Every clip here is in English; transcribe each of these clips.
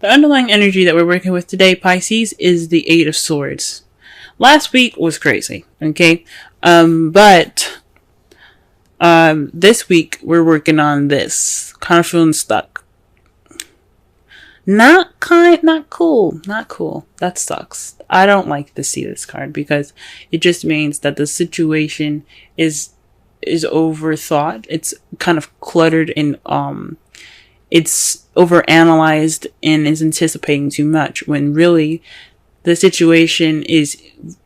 The underlying energy that we're working with today, Pisces, is the Eight of Swords. Last week was crazy, okay? But this week we're working on this. Kind of feeling stuck. Not cool. That sucks. I don't like to see this card because it just means that the situation is overthought. It's kind of cluttered and it's overanalyzed and is anticipating too much when really the situation is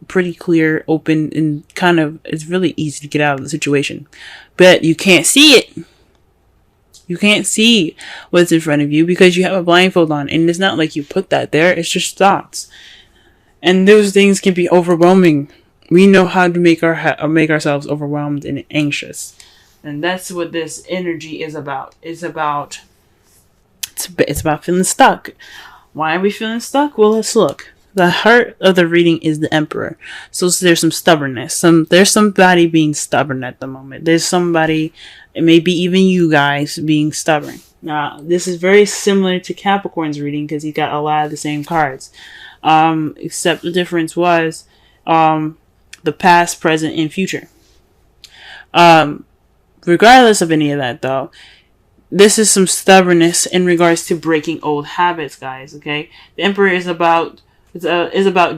pretty clear, open, and kind of it's really easy to get out of the situation. But you can't see it. You can't see what's in front of you because you have a blindfold on, and it's not like you put that there. It's just thoughts, and those things can be overwhelming. We know how to make ourselves overwhelmed and anxious, and that's what this energy is about. It's about feeling stuck. Why are we feeling stuck? Well, let's look. The heart of the reading is the Emperor. So there's some stubbornness. There's somebody being stubborn at the moment. There's somebody, maybe even you guys, being stubborn. Now, this is very similar to Capricorn's reading because he got a lot of the same cards. Except the difference was the past, present, and future. Regardless of any of that, though, this is some stubbornness in regards to breaking old habits, guys, okay? The Emperor is about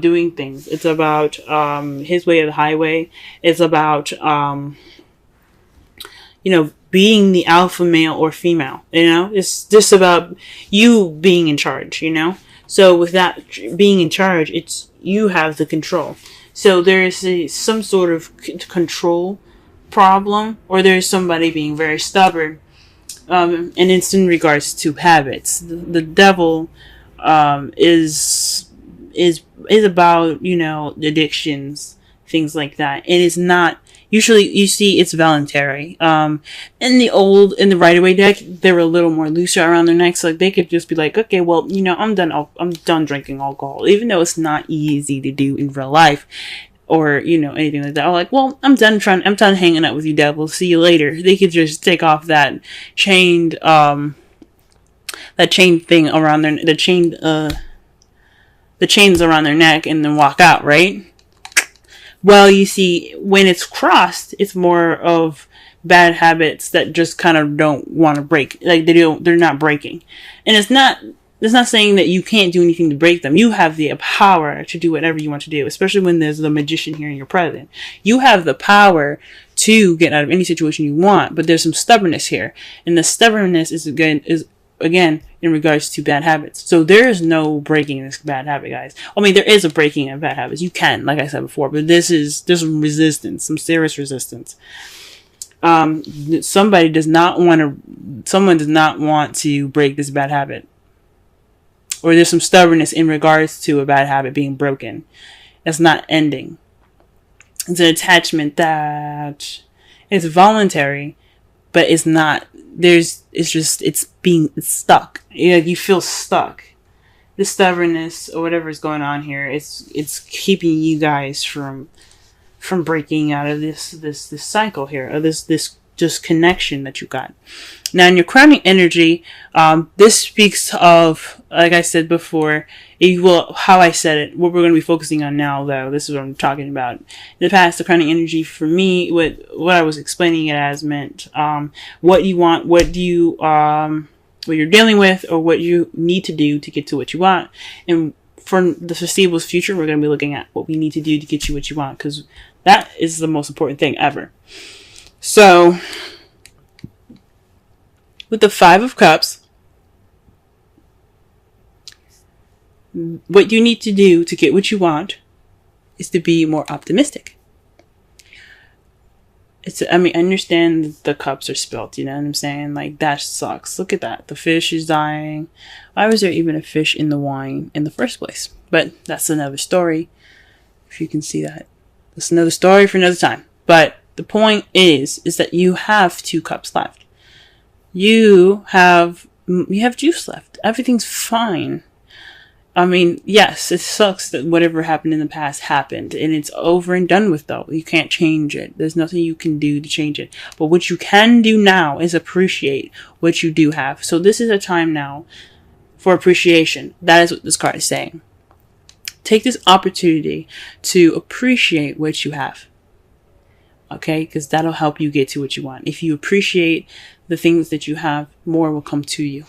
doing things. It's about his way or the highway. It's about being the alpha male or female. It's just about you being in charge. So with that being in charge, it's you have the control. So there's some sort of control problem, or there's somebody being very stubborn. And it's in regards to habits. The devil is about addictions, things like that. And it's not usually, you see, it's voluntary. In the Rider-Waite deck, they're a little more looser around their necks. Like they could just be like, okay, well, I'm done drinking alcohol, even though it's not easy to do in real life. Or, anything like that. Or like, well, I'm done hanging out with you, devil. See you later. They could just take off that chained thing around the chains around their neck and then walk out, right? Well, you see, when it's crossed, it's more of bad habits that just kind of don't want to break. Like they're not breaking. And it's not saying that you can't do anything to break them. You have the power to do whatever you want to do, especially when there's the magician here in your present. You have the power to get out of any situation you want, but there's some stubbornness here. And the stubbornness is again in regards to bad habits. So there is no breaking this bad habit, guys. I mean, there is a breaking of bad habits. You can, like I said before, but there's some resistance, some serious resistance. Someone does not want to break this bad habit. Or there's some stubbornness in regards to a bad habit being broken. It's not ending. It's an attachment that is voluntary, but it's not. It's stuck. You feel stuck. The stubbornness or whatever is going on here, it's keeping you guys from breaking out of this cycle here, or this just connection that you got. Now, in your crowning energy, this speaks of, like I said before, how I said it, what we're going to be focusing on now, though, this is what I'm talking about. In the past, the crowning energy for me, what I was explaining it as meant, what you want, what you're dealing with, or what you need to do to get to what you want. And for the foreseeable future, we're going to be looking at what we need to do to get you what you want, because that is the most important thing ever. So, with the Five of Cups, what you need to do to get what you want is to be more optimistic. I understand the cups are spilt, you know what I'm saying? Like, that sucks. Look at that. The fish is dying. Why was there even a fish in the wine in the first place? But that's another story, if you can see that. That's another story for another time. But the point is that you have 2 cups left. You have juice left. Everything's fine. I mean, yes, it sucks that whatever happened in the past happened, and it's over and done with, though. You can't change it. There's nothing you can do to change it. But what you can do now is appreciate what you do have. So this is a time now for appreciation. That is what this card is saying. Take this opportunity to appreciate what you have. Okay? Because that'll help you get to what you want. If you appreciate the things that you have, more will come to you.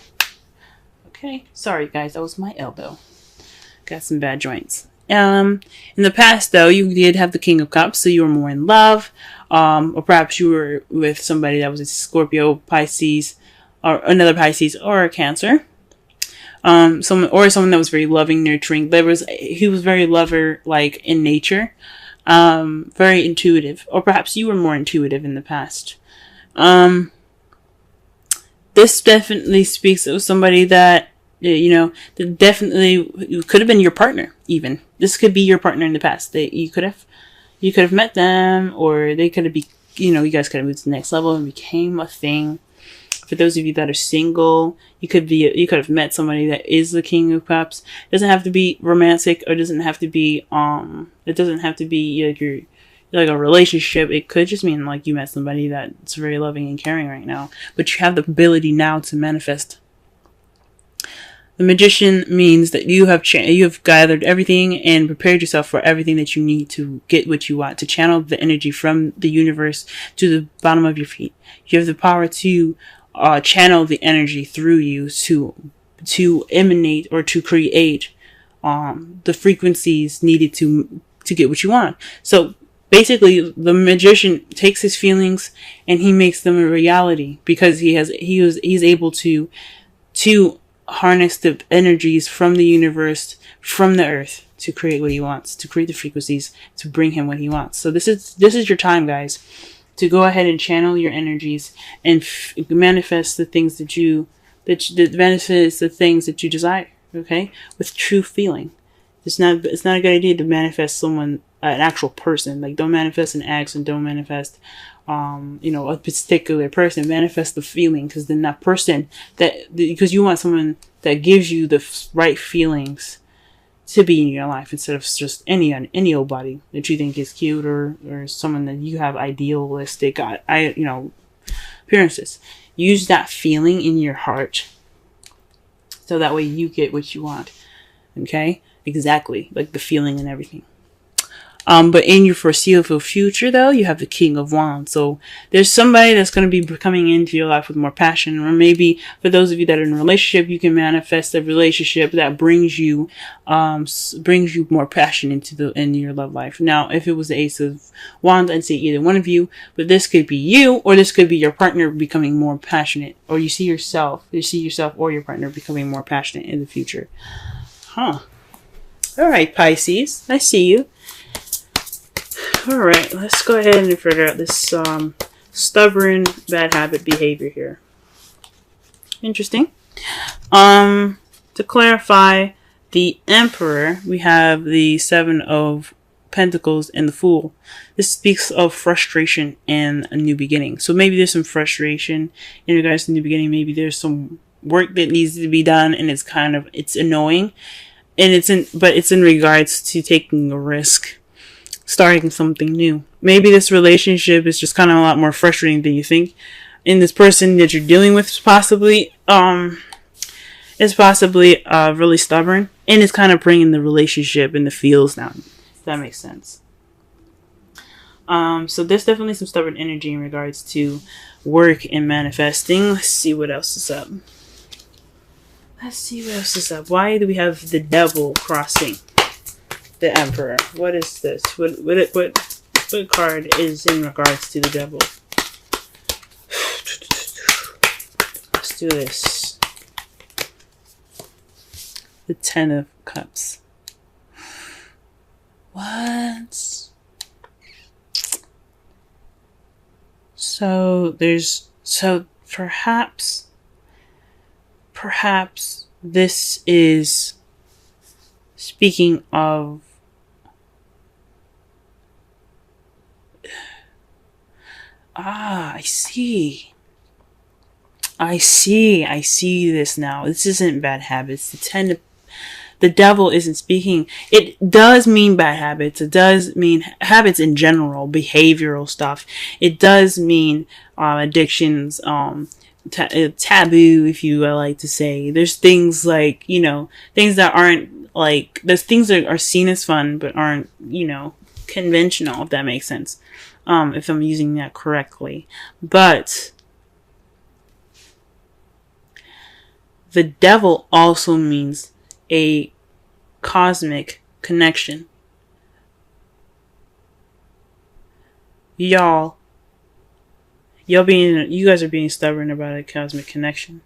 Okay? Sorry, guys. That was my elbow. Got some bad joints. In the past, though, you did have the King of Cups, so you were more in love. Or perhaps you were with somebody that was a Scorpio, Pisces, or another Pisces, or a Cancer. Someone that was very loving, nurturing. He was very lover-like in nature. Very intuitive. Or perhaps you were more intuitive in the past. This definitely speaks of somebody that, that definitely could have been your partner, even. This could be your partner in the past. You could have met them, or they could have you guys could have moved to the next level and became a thing. For those of you that are single, you could have met somebody that is the King of Cups. It doesn't have to be romantic, or it doesn't have to be like a relationship. It could just mean like you met somebody that's very loving and caring right now, but you have the ability now to manifest. The Magician means that you have gathered everything and prepared yourself for everything that you need to get what you want, to channel the energy from the universe to the bottom of your feet. You have the power to channel the energy through you to emanate or to create the frequencies needed to get what you want. So basically, the Magician takes his feelings and he makes them a reality, because he's able to harness the energies from the universe, from the earth, to create what he wants, to create the frequencies, to bring him what he wants. So this is your time, guys, to go ahead and channel your energies and manifest the things that you desire. Okay, with true feeling. It's not a good idea to manifest an actual person. Like, don't manifest an ex, and don't manifest a particular person. Manifest the feeling, because then that person because you want someone that gives you the right feelings to be in your life, instead of just any old body that you think is cute, or someone that you have idealistic appearances. Use that feeling in your heart, so that way you get what you want. Okay, exactly, like the feeling and everything. But in your foreseeable future, though, you have the King of Wands. So there's somebody that's going to be coming into your life with more passion. Or maybe for those of you that are in a relationship, you can manifest a relationship that brings you more passion in your love life. Now, if it was the Ace of Wands, I'd say either one of you. But this could be you, or this could be your partner becoming more passionate. Or you see yourself or your partner becoming more passionate in the future. All right, Pisces, I see you. Alright, let's go ahead and figure out this stubborn bad habit behavior here. Interesting. To clarify, the Emperor, we have the Seven of Pentacles and the Fool. This speaks of frustration and a new beginning. So maybe there's some frustration in regards to new beginning. Maybe there's some work that needs to be done, and it's annoying. And it's in regards to taking a risk, starting something new. Maybe this relationship is just kind of a lot more frustrating than you think. And this person that you're dealing with is possibly really stubborn, and it's kind of bringing the relationship and the feels down. If that makes sense. So there's definitely some stubborn energy in regards to work and manifesting. Let's see what else is up. Why do we have the Devil crossing the Emperor? What is this? What card is in regards to the Devil? Let's do this. The Ten of Cups. What? So perhaps this is speaking of I see this now. This isn't bad habits. The Devil isn't speaking. It does mean bad habits. It does mean habits in general, behavioral stuff. It does mean addictions, taboo, if you like to say. There's things like, things that aren't like, there's things that are seen as fun but aren't, conventional, if that makes sense. If I'm using that correctly. But the devil also means a cosmic connection. You guys are being stubborn about a cosmic connection.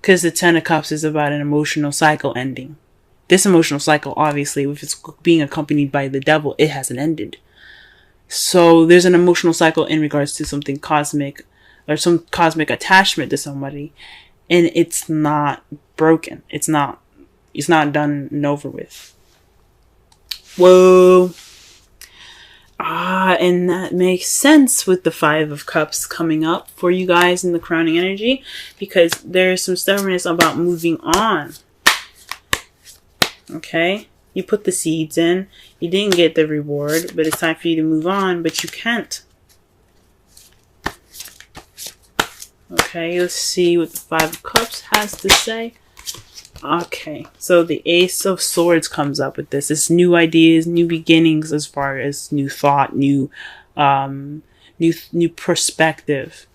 Because the Ten of Cups is about an emotional cycle ending. This emotional cycle, obviously, if it's being accompanied by the devil, it hasn't ended. So there's an emotional cycle in regards to something cosmic, or some cosmic attachment to somebody, and it's not broken. It's not done and over with. Whoa. And that makes sense with the Five of Cups coming up for you guys in the crowning energy, because there's some stubbornness about moving on. Okay? You put the seeds in. You didn't get the reward, but it's time for you to move on, but you can't. Okay, let's see what the Five of Cups has to say. Okay, so the Ace of Swords comes up with this. It's new ideas, new beginnings, as far as new thought, new perspective.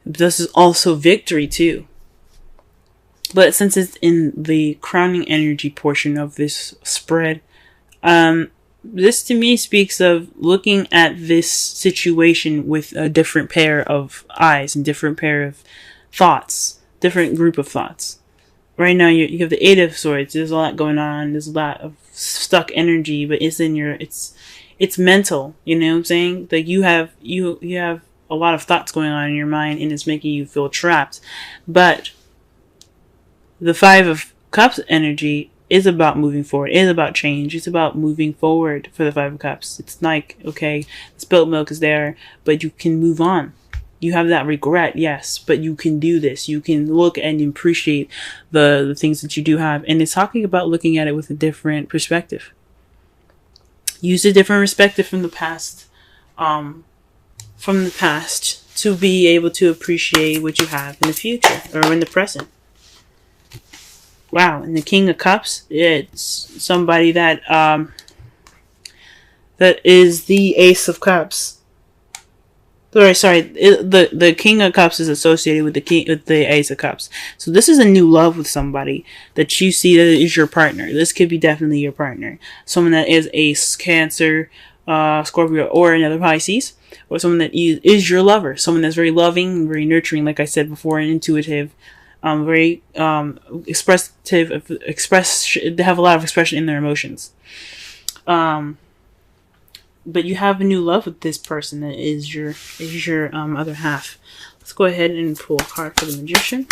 This is also victory too. But since it's in the crowning energy portion of this spread, this to me speaks of looking at this situation with a different pair of eyes and different pair of thoughts, different group of thoughts. Right now you have the Eight of Swords. There's a lot going on. There's a lot of stuck energy, but it's mental. You know what I'm saying? Like you have a lot of thoughts going on in your mind, and it's making you feel trapped. But the Five of Cups energy is about moving forward. It is about change. It's about moving forward for the Five of Cups. It's like, okay, spilt milk is there, but you can move on. You have that regret, yes, but you can do this. You can look and appreciate the things that you do have. And it's talking about looking at it with a different perspective. Use a different perspective from the past. To be able to appreciate what you have in the future or in the present. Wow, and the King of Cups, it's somebody that is the Ace of Cups. The King of Cups is associated with the Ace of Cups. So this is a new love with somebody that you see that is your partner. This could be definitely your partner. Someone that is Ace, Cancer, Scorpio, or another Pisces. Or someone that is your lover. Someone that's very loving, very nurturing, like I said before, and intuitive. Very expressive. They have a lot of expression in their emotions. But you have a new love with this person that is your other half. Let's go ahead and pull a card for the Magician.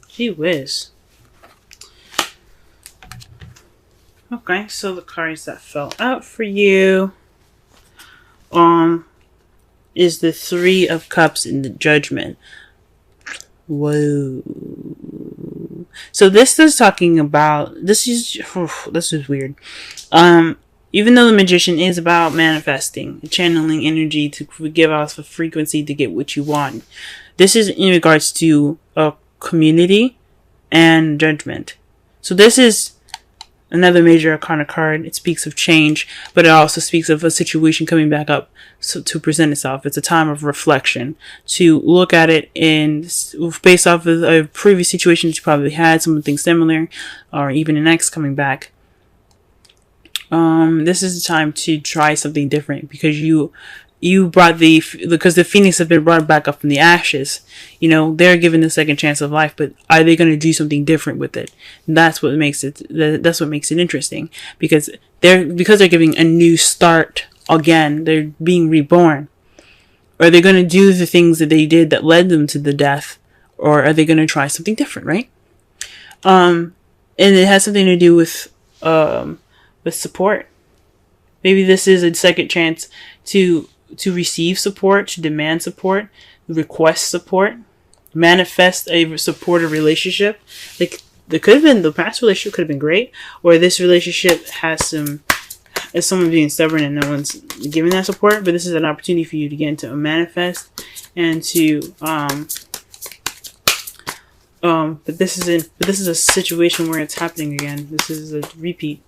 Gee whiz. Okay, so the cards that fell out for you is the Three of Cups in the Judgment. Whoa. So this is talking about, this is weird. Even though the Magician is about manifesting, channeling energy to give off a frequency to get what you want, this is in regards to a community and judgment. So this is another major arcana card. It speaks of change, but it also speaks of a situation coming back up to present itself. It's a time of reflection, to look at it and based off of a previous situation that you probably had, something similar, or even an ex coming back. This is the time to try something different, because you brought because the phoenix have been brought back up from the ashes. You know, they're given a second chance of life, but are they going to do something different with it? That's what makes it interesting, because they're giving a new start again. They're being reborn. Are they going to do the things that they did that led them to the death, or are they going to try something different, right? And it has something to do with support. Maybe this is a second chance to receive support, to demand support, request support, manifest a supportive relationship. Like, there could have been, the past relationship could have been great, or this relationship has is someone being stubborn and no one's giving that support. But this is an opportunity for you to get into a manifest and to but this is a situation where it's happening again. This is a repeat.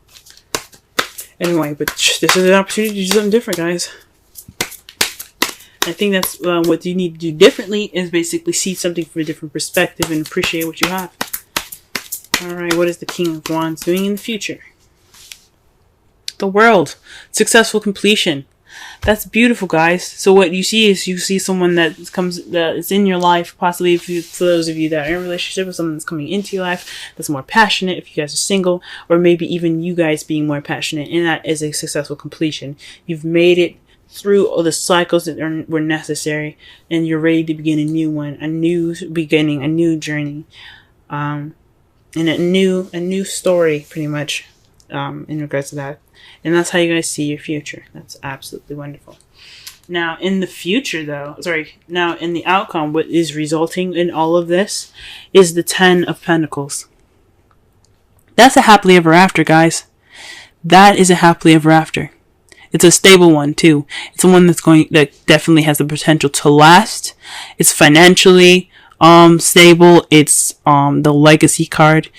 Anyway, but this is an opportunity to do something different, guys. I think that's what you need to do differently, is basically see something from a different perspective and appreciate what you have. Alright, what is the King of Wands doing in the future? The World. Successful completion. That's beautiful, guys. So what you see is, you see someone that is in your life, possibly for those of you that are in a relationship with someone that's coming into your life, that's more passionate, if you guys are single, or maybe even you guys being more passionate, and that is a successful completion. You've made it through all the cycles that were necessary, and you're ready to begin a new one, a new beginning, a new journey, and a new story, pretty much, in regards to that. And that's how you guys see your future. That's absolutely wonderful. Now, in the future, now in the outcome, what is resulting in all of this is the 10 of Pentacles. That's a happily ever after, guys. That is a happily ever after. It's a stable one too. It's one that definitely has the potential to last. It's financially stable. It's the legacy card.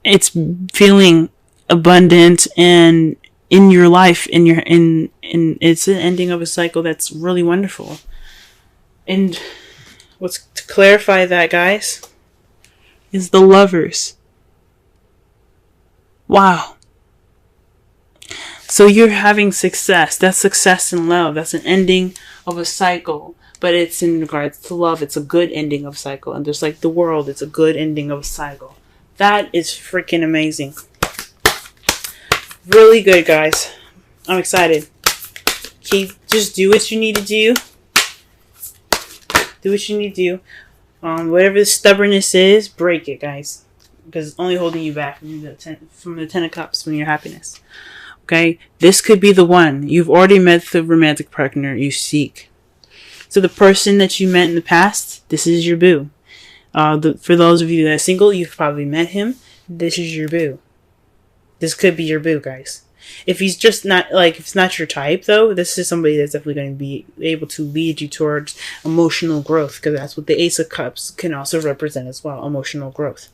It's feeling abundant and in your life, it's an ending of a cycle that's really wonderful. And what's to clarify that, guys, is the Lovers. Wow. So you're having success. That's success in love. That's an ending of a cycle. But it's in regards to love. It's a good ending of a cycle. And just like the World, it's a good ending of a cycle. That is freaking amazing. Really good, guys. I'm excited. Just do what you need to do. Do what you need to do. Whatever the stubbornness is, break it, guys. Because it's only holding you back from the Ten of Cups, from your happiness. Okay? This could be the one. You've already met the romantic partner you seek. So the person that you met in the past, this is your boo. For those of you that are single, you've probably met him. This is your boo. This could be your boo, guys. If he's just not, if it's not your type, though, this is somebody that's definitely going to be able to lead you towards emotional growth, because that's what the Ace of Cups can also represent as well, emotional growth.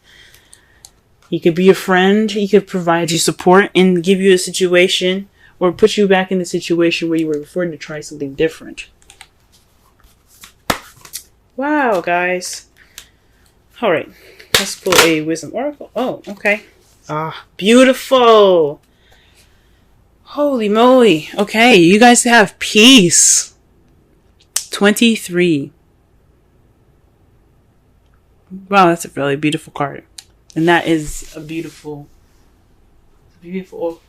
He could be a friend. He could provide you support and give you a situation, or put you back in the situation where you were before, to try something different. Wow, guys. Alright, let's pull a Wisdom Oracle. Oh, okay. Ah, beautiful. Holy moly. Okay, you guys have peace. 23. Wow, that's a really beautiful card. And that is a beautiful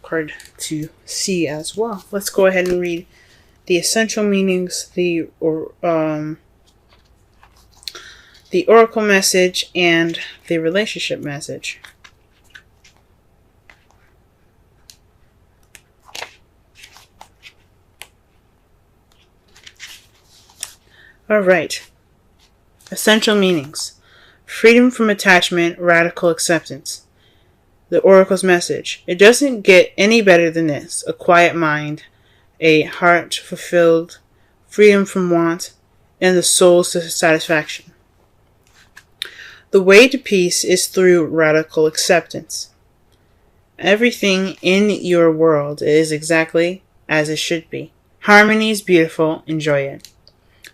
card to see as well. Let's go ahead and read the essential meanings, the oracle message, and the relationship message. Alright. Essential meanings. Freedom from attachment, radical acceptance. The Oracle's message. It doesn't get any better than this. A quiet mind, a heart fulfilled, freedom from want, and the soul's satisfaction. The way to peace is through radical acceptance. Everything in your world is exactly as it should be. Harmony is beautiful. Enjoy it.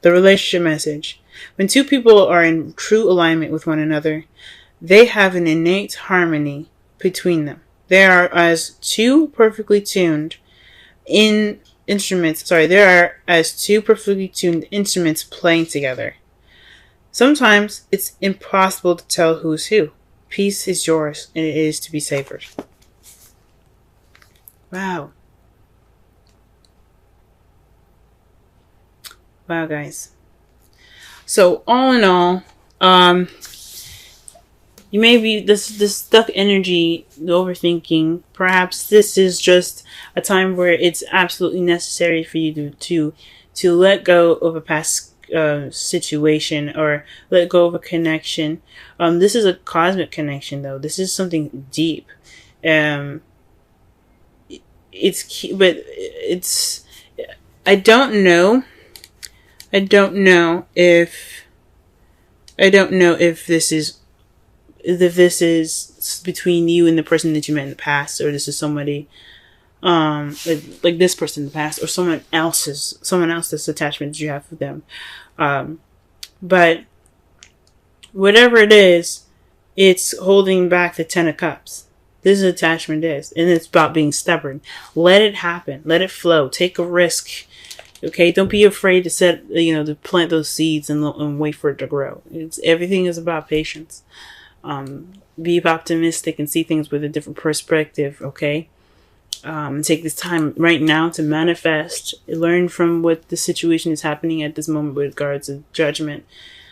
The relationship message. When two people are in true alignment with one another, they have an innate harmony between them. They are as two perfectly tuned instruments playing together. Sometimes it's impossible to tell who's who. Peace is yours, and it is to be savored. Wow. Wow, guys. So, all in all, you may be this stuck energy, the overthinking. Perhaps this is just a time where it's absolutely necessary for you to let go of a past situation, or let go of a connection. This is a cosmic connection, though. This is something deep. It's I don't know. I don't know if this is between you and the person that you met in the past, or this is somebody like this person in the past, or someone else's attachment that you have with them. But whatever it is, it's holding back the 10 of Cups. This is attachment is, and it's about being stubborn. Let it happen. Let it flow. Take a risk. Okay, don't be afraid to plant those seeds and wait for it to grow. Everything is about patience. Be optimistic and see things with a different perspective. Okay, take this time right now to manifest. Learn from what the situation is happening at this moment with regards to judgment.